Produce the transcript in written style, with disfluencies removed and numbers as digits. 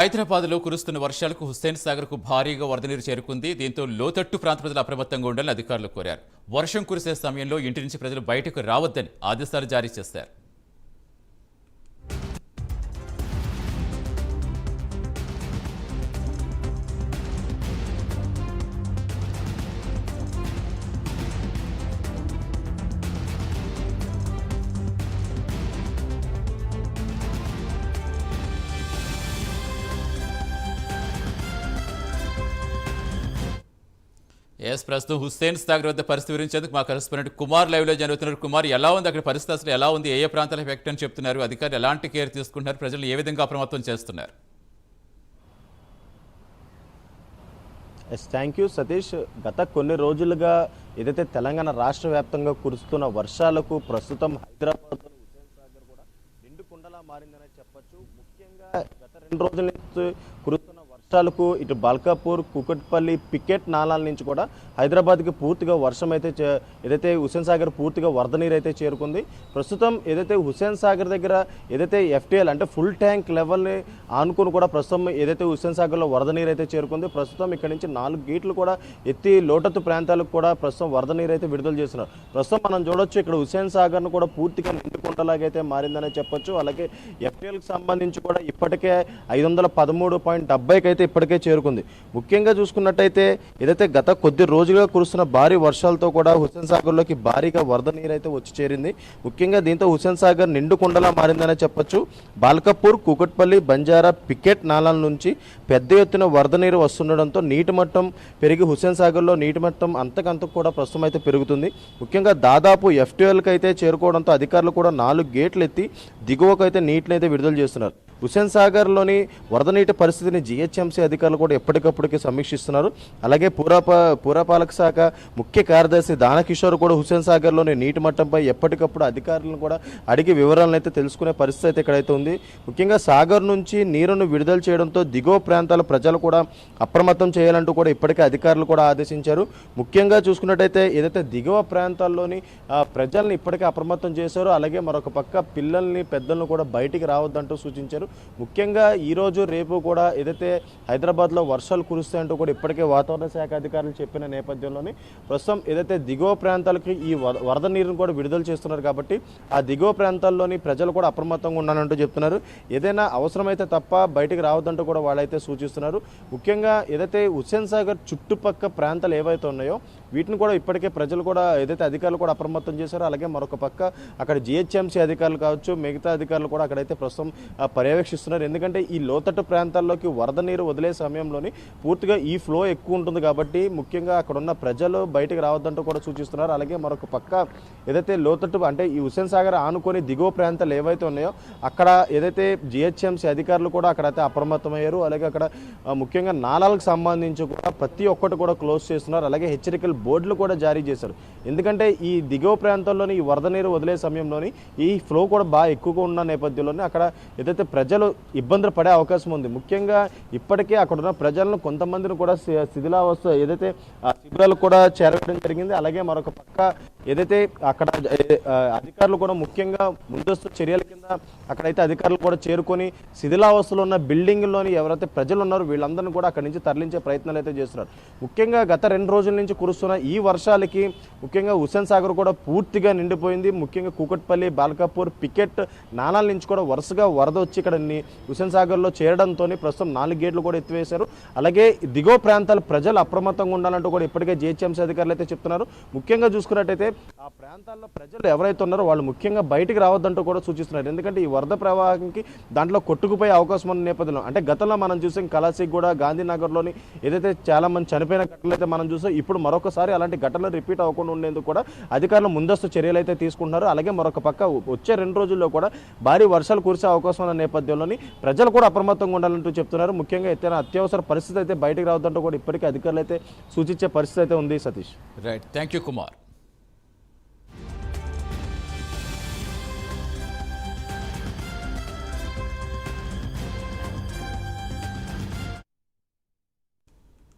హైదరాబాద్లో కురుస్తున్న వర్షాలకు హుస్సేన్ సాగర్కు భారీగా వరద నీరు చేరుకుంది. దీంతో లోతట్టు ప్రాంత ప్రజలు అప్రమత్తంగా ఉండాలని అధికారులు కోరారు. వర్షం కురిసే సమయంలో ఇంటి నుంచి ప్రజలు బయటకు రావద్దని ఆదేశాలు జారీ చేశారు. ప్రస్తుతం హుస్సేన్ సాగర్ వద్ద పరిస్థితి గురించేందుకు మా కరెస్పాండెంట్ కుమార్ లైవ్ లో జరుగుతున్నారు. కుమార్, ఎలా ఉంది అక్కడ పరిస్థితి, అసలు ఎలా ఉంది, ఏ ప్రాంతాల ఎఫెక్ట్ అని చెప్తున్నారు, అధికారులు ఎలాంటి కేర్ తీసుకుంటున్నారు, ప్రజలు ఏ విధంగా అప్రమత్తం చేస్తున్నారు? Thank you Satish. గత కొన్ని రోజులుగా ఏదైతే తెలంగాణ రాష్ట్ర వ్యాప్తంగా కురుస్తున్న వర్షాలకు ప్రస్తుతం హైదరాబాద్ హుస్సేన్ సాగర్ కూడా నిండు కుండలా మారిందనే చెప్పొచ్చు. ముఖ్యంగా గత 2 రోజుల నుంచి కురుస్తున్న వర్షాలకు ఇటు బల్కాపూర్, కూకట్పల్లి, పికెట్ నాలాల నుంచి కూడా హైదరాబాద్కి పూర్తిగా వర్షం అయితే ఏదైతే హుస్సేన్ సాగర్ పూర్తిగా వరద నీరు అయితే చేరుకుంది. ప్రస్తుతం ఏదైతే హుస్సేన్ సాగర్ దగ్గర ఏదైతే ఎఫ్టీఎల్ అంటే ఫుల్ ట్యాంక్ లెవెల్ని ఆనుకుని కూడా ప్రస్తుతం ఏదైతే హుస్సేన్ సాగర్లో వరద నీరు అయితే చేరుకుంది. ప్రస్తుతం ఇక్కడ నుంచి 4 గేట్లు కూడా ఎత్తి లోతట్టు ప్రాంతాలకు కూడా ప్రస్తుతం వరద నీరు అయితే విడుదల చేస్తున్నారు. ప్రస్తుతం మనం చూడొచ్చు ఇక్కడ హుస్సేన్ సాగర్ను కూడా పూర్తిగా నిండుకుంటలాగైతే మారిందనే చెప్పొచ్చు. అలాగే ఎఫ్టీఎల్కి సంబంధించి కూడా ఇప్పటికే 513.70కి అయితే ఇప్పటికే చేరుకుంది. ముఖ్యంగా చూసుకున్నట్టయితే ఏదైతే గత కొద్ది రోజులుగా కురుస్తున్న భారీ వర్షాలతో కూడా హుస్సేన్ సాగర్లోకి భారీగా వరద నీరు అయితే వచ్చి చేరింది. ముఖ్యంగా దీంతో హుస్సేన్ సాగర్ నిండు కుండలా మారిందనే చెప్పొచ్చు. బాల్కాపూర్, కూకట్పల్లి, బంజారా, పికెట్ నాలాల నుంచి పెద్ద ఎత్తున వరద నీరు వస్తుండడంతో నీటి మట్టం పెరిగి హుస్సేన్ సాగర్లో నీటి మట్టం అంతకంతకు కూడా ప్రస్తుతం అయితే పెరుగుతుంది. ముఖ్యంగా దాదాపు ఎఫ్టీఎల్కి అయితే చేరుకోవడంతో అధికారులు కూడా 4 గేట్లు ఎత్తి దిగువకు అయితే నీటిని అయితే విడుదల చేస్తున్నారు. హుస్సేన్ సాగర్లోని వరద నీటి పరిస్థితిని జిహెచ్ఎంసీ అధికారులు కూడా ఎప్పటికప్పటికి సమీక్షిస్తున్నారు. అలాగే పురపాలక శాఖ ముఖ్య కార్యదర్శి దానకిషోర్ కూడా హుస్సేన్ సాగర్లోని నీటి మట్టంపై ఎప్పటికప్పుడు అధికారులను కూడా అడిగి వివరాలను అయితే తెలుసుకునే పరిస్థితి అయితే ఇక్కడైతే ఉంది. ముఖ్యంగా సాగర్ నుంచి నీరును విడుదల చేయడంతో దిగువ ప్రాంతాల ప్రజలు కూడా అప్రమత్తం చేయాలంటూ కూడా ఇప్పటికే అధికారులు కూడా ఆదేశించారు. ముఖ్యంగా చూసుకున్నట్టయితే ఏదైతే దిగువ ప్రాంతాల్లోని ప్రజల్ని ఇప్పటికే అప్రమత్తం చేశారో అలాగే మరొక పక్క పిల్లల్ని పెద్దలను కూడా బయటికి రావద్దంటూ సూచించారు. ముఖ్యంగా ఈరోజు రేపు కూడా ఏదైతే హైదరాబాద్లో వర్షాలు కురుస్తాయంటూ కూడా ఇప్పటికే వాతావరణ శాఖ అధికారులు చెప్పిన నేపథ్యంలోని ప్రస్తుతం ఏదైతే దిగువ ప్రాంతాలకి ఈ వరద నీరును కూడా విడుదల చేస్తున్నారు కాబట్టి ఆ దిగువ ప్రాంతాల్లోని ప్రజలు కూడా అప్రమత్తంగా ఉండాలంటూ చెప్తున్నారు. ఏదైనా అవసరమైతే తప్ప బయటికి రావద్దంటూ కూడా వాళ్ళైతే సూచిస్తున్నారు. ముఖ్యంగా ఏదైతే హుస్సేన్ సాగర్ చుట్టుపక్క ప్రాంతాలు ఏవైతే ఉన్నాయో వీటిని కూడా ఇప్పటికే ప్రజలు కూడా ఏదైతే అధికారులు కూడా అప్రమత్తం చేశారో అలాగే మరొక పక్క అక్కడ జిహెచ్ఎంసీ అధికారులు కావచ్చు మిగతా అధికారులు కూడా అక్కడైతే ప్రస్తుతం పర్యవేక్షిస్తున్నారు. ఎందుకంటే ఈ లోతట్టు ప్రాంతాల్లోకి వరద నీరు వదిలే సమయంలోని పూర్తిగా ఈ ఫ్లో ఎక్కువ ఉంటుంది కాబట్టి ముఖ్యంగా అక్కడ ఉన్న ప్రజలు బయటకు రావద్దంటూ కూడా సూచిస్తున్నారు. అలాగే మరొక పక్క ఏదైతే లోతట్టు అంటే ఈ హుస్సేన్ సాగర్ ఆనుకొని దిగువ ప్రాంతాలు ఏవైతే ఉన్నాయో అక్కడ ఏదైతే జిహెచ్ఎంసీ అధికారులు కూడా అక్కడైతే అప్రమత్తమయ్యారు. అలాగే అక్కడ ముఖ్యంగా నాలాలకు సంబంధించి కూడా ప్రతి ఒక్కటి కూడా క్లోజ్ చేస్తున్నారు. అలాగే హెచ్చరికలు బోర్డులు కూడా జారీ చేశారు. ఎందుకంటే ఈ దిగువ ప్రాంతాల్లోని ఈ వరద నీరు వదిలే సమయంలోని ఈ ఫ్లో కూడా బాగా ఎక్కువగా ఉన్న నేపథ్యంలోనే అక్కడ ఏదైతే ప్రజలు ఇబ్బందులు పడే అవకాశం ఉంది. ముఖ్యంగా ఇప్పటికే అక్కడ ఉన్న ప్రజలను కొంతమందిని కూడా శిథిలావస్థ ఏదైతే శిబిరాలు కూడా చేరవేయడం జరిగింది. అలాగే మరొక పక్క ఏదైతే అక్కడ అధికారులు కూడా ముఖ్యంగా ముందస్తు చర్యల కింద అక్కడైతే అధికారులు కూడా చేరుకొని శిథిలావస్థలో ఉన్న బిల్డింగ్లోని ఎవరైతే ప్రజలు ఉన్నారో వీళ్ళందరినీ కూడా అక్కడి నుంచి తరలించే ప్రయత్నాలు అయితే చేస్తున్నారు. ముఖ్యంగా గత 2 రోజుల నుంచి కురుస్తున్న ఈ వర్షాలకి ముఖ్యంగా హుస్సేన్ సాగర్ కూడా పూర్తిగా నిండిపోయింది. ముఖ్యంగా కూకట్పల్లి, బాల్కాపూర్, పికెట్ నాలాల నుంచి కూడా వరుసగా వరద వచ్చి ఇక్కడ హుస్సేన్ సాగర్లో చేరడంతో ప్రస్తుతం 4 గేట్లు కూడా ఎత్తివేశారు. అలాగే దిగువ ప్రాంతాల ప్రజలు అప్రమత్తంగా ఉండాలంటూ కూడా ఇప్పటికే జిహెచ్ఎంసీ అధికారులు అయితే చెప్తున్నారు. ముఖ్యంగా చూసుకున్నట్టయితే ఆ ప్రాంతాల్లో ప్రజలు ఎవరైతే ఉన్నారో వాళ్ళు ముఖ్యంగా బయటికి రావద్దంటూ కూడా సూచిస్తున్నారు. ఎందుకంటే ఈ వరద ప్రవాహానికి దాంట్లో కొట్టుకుపోయే అవకాశం ఉన్న నేపథ్యంలో అంటే గతంలో మనం చూసాం కలాసిక్ కూడా గాంధీనగర్లోని ఏదైతే చాలా మంది చనిపోయిన ఘటనలు అయితే మనం చూసాం. ఇప్పుడు మరొకసారి అలాంటి ఘటనలు రిపీట్ అవ్వకుండా ఉండేందుకు కూడా అధికారులు ముందస్తు చర్యలు అయితే తీసుకుంటున్నారు. అలాగే మరొక పక్క వచ్చే 2 రోజుల్లో కూడా భారీ వర్షాలు కురిసే అవకాశం ఉన్న నేపథ్యంలోని ప్రజలు కూడా అప్రమత్తంగా ఉండాలంటూ చెప్తున్నారు. ముఖ్యంగా ఎత్తైన అత్యవసర పరిస్థితి అయితే బయటకు రావద్దంటూ కూడా ఇప్పటికీ అధికారులు అయితే సూచించే పరిస్థితి అయితే ఉంది. Satish, right, thank you Kumar.